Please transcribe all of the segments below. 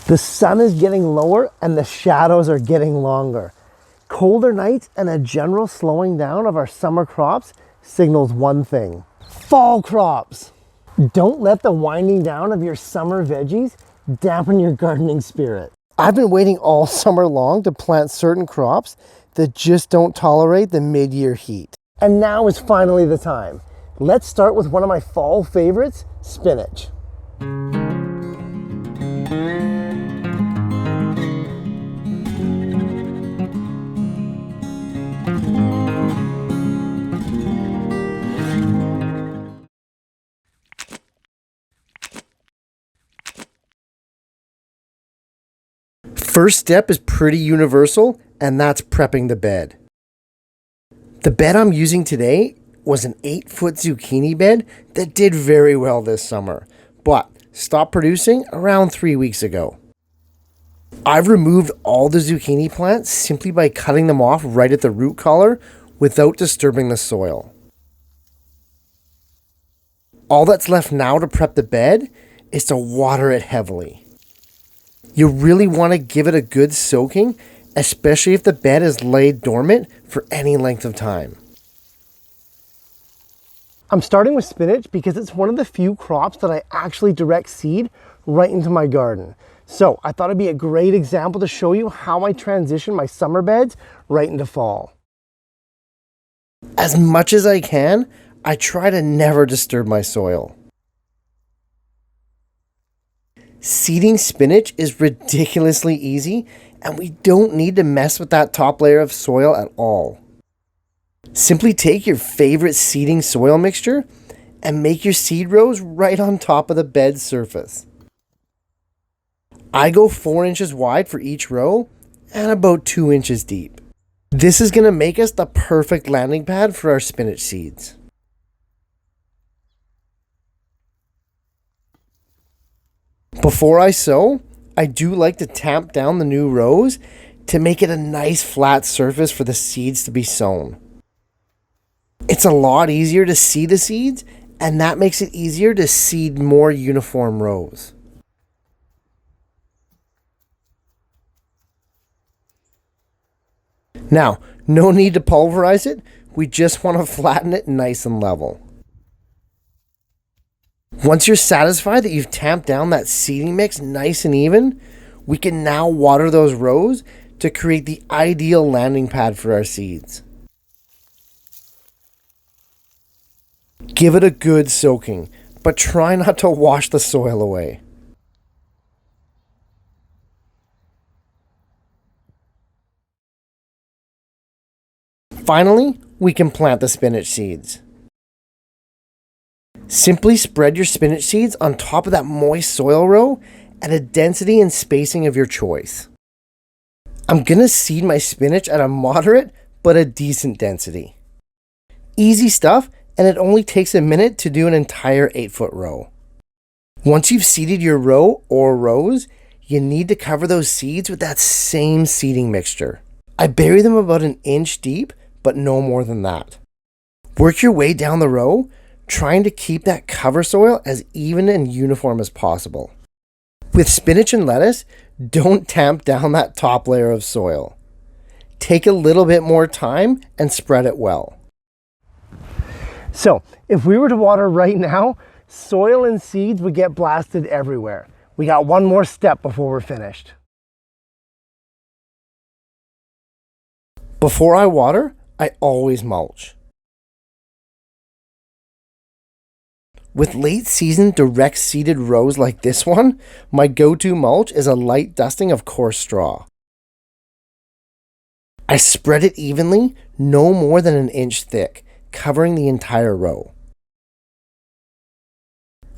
The sun is getting lower and the shadows are getting longer. Colder nights and a general slowing down of our summer crops signals one thing: fall crops. Don't let the winding down of your summer veggies dampen your gardening spirit. I've been waiting all summer long to plant certain crops that just don't tolerate the mid-year heat. And now is finally the time. Let's start with one of my fall favorites, spinach. First step is pretty universal, and that's prepping the bed. The bed I'm using today was an 8-foot zucchini bed that did very well this summer, but stopped producing around 3 weeks ago. I've removed all the zucchini plants simply by cutting them off right at the root collar without disturbing the soil. All that's left now to prep the bed is to water it heavily. You really want to give it a good soaking, especially if the bed is laid dormant for any length of time. I'm starting with spinach because it's one of the few crops that I actually direct seed right into my garden. So I thought it'd be a great example to show you how I transition my summer beds right into fall. As much as I can, I try to never disturb my soil. Seeding spinach is ridiculously easy, and we don't need to mess with that top layer of soil at all. Simply take your favorite seeding soil mixture and make your seed rows right on top of the bed surface. I go 4 inches wide for each row and about 2 inches deep. This is going to make us the perfect landing pad for our spinach seeds. Before I sow, I do like to tamp down the new rows to make it a nice flat surface for the seeds to be sown. It's a lot easier to see the seeds, and that makes it easier to seed more uniform rows. Now, no need to pulverize it, we just want to flatten it nice and level. Once you're satisfied that you've tamped down that seeding mix nice and even, we can now water those rows to create the ideal landing pad for our seeds. Give it a good soaking, but try not to wash the soil away. Finally, we can plant the spinach seeds. Simply spread your spinach seeds on top of that moist soil row at a density and spacing of your choice. I'm going to seed my spinach at a moderate but a decent density. Easy stuff, and it only takes a minute to do an entire 8-foot row. Once you've seeded your row or rows, you need to cover those seeds with that same seeding mixture. I bury them about 1 inch deep, but no more than that. Work your way down the row, trying to keep that cover soil as even and uniform as possible. With spinach and lettuce, don't tamp down that top layer of soil. Take a little bit more time and spread it well. So, if we were to water right now, soil and seeds would get blasted everywhere. We got one more step before we're finished. Before I water, I always mulch. With late season direct seeded rows like this one, my go-to mulch is a light dusting of coarse straw. I spread it evenly, no more than 1 inch thick, covering the entire row.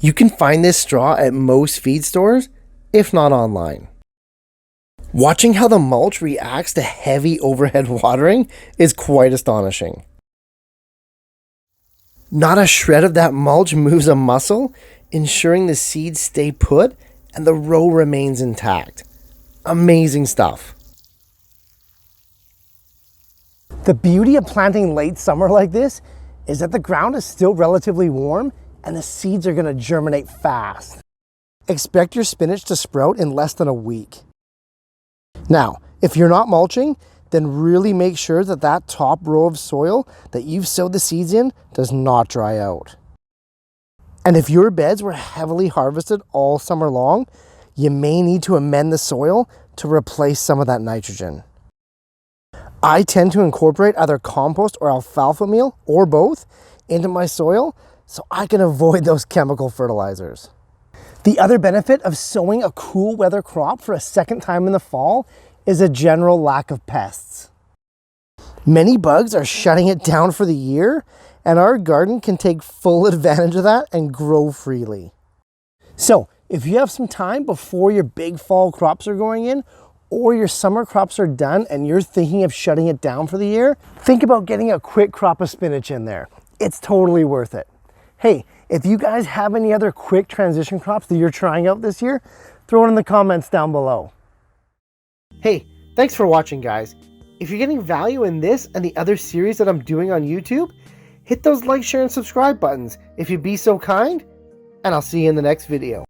You can find this straw at most feed stores, if not online. Watching how the mulch reacts to heavy overhead watering is quite astonishing. Not a shred of that mulch moves a muscle, ensuring the seeds stay put and the row remains intact. Amazing stuff. The beauty of planting late summer like this is that the ground is still relatively warm and the seeds are going to germinate fast. expect your spinach to sprout in less than a week. Now, if you're not mulching, then really make sure that that top row of soil that you've sowed the seeds in does not dry out. And if your beds were heavily harvested all summer long, you may need to amend the soil to replace some of that nitrogen. I tend to incorporate either compost or alfalfa meal, or both, into my soil so I can avoid those chemical fertilizers. The other benefit of sowing a cool weather crop for a second time in the fall is a general lack of pests. Many bugs are shutting it down for the year, and our garden can take full advantage of that and grow freely. So, if you have some time before your big fall crops are going in, or your summer crops are done and you're thinking of shutting it down for the year, think about getting a quick crop of spinach in there. It's totally worth it. Hey, if you guys have any other quick transition crops that you're trying out this year, throw it in the comments down below. Hey, thanks for watching, guys. If you're getting value in this and the other series that I'm doing on YouTube, hit those like, share, and subscribe buttons if you'd be so kind, and I'll see you in the next video.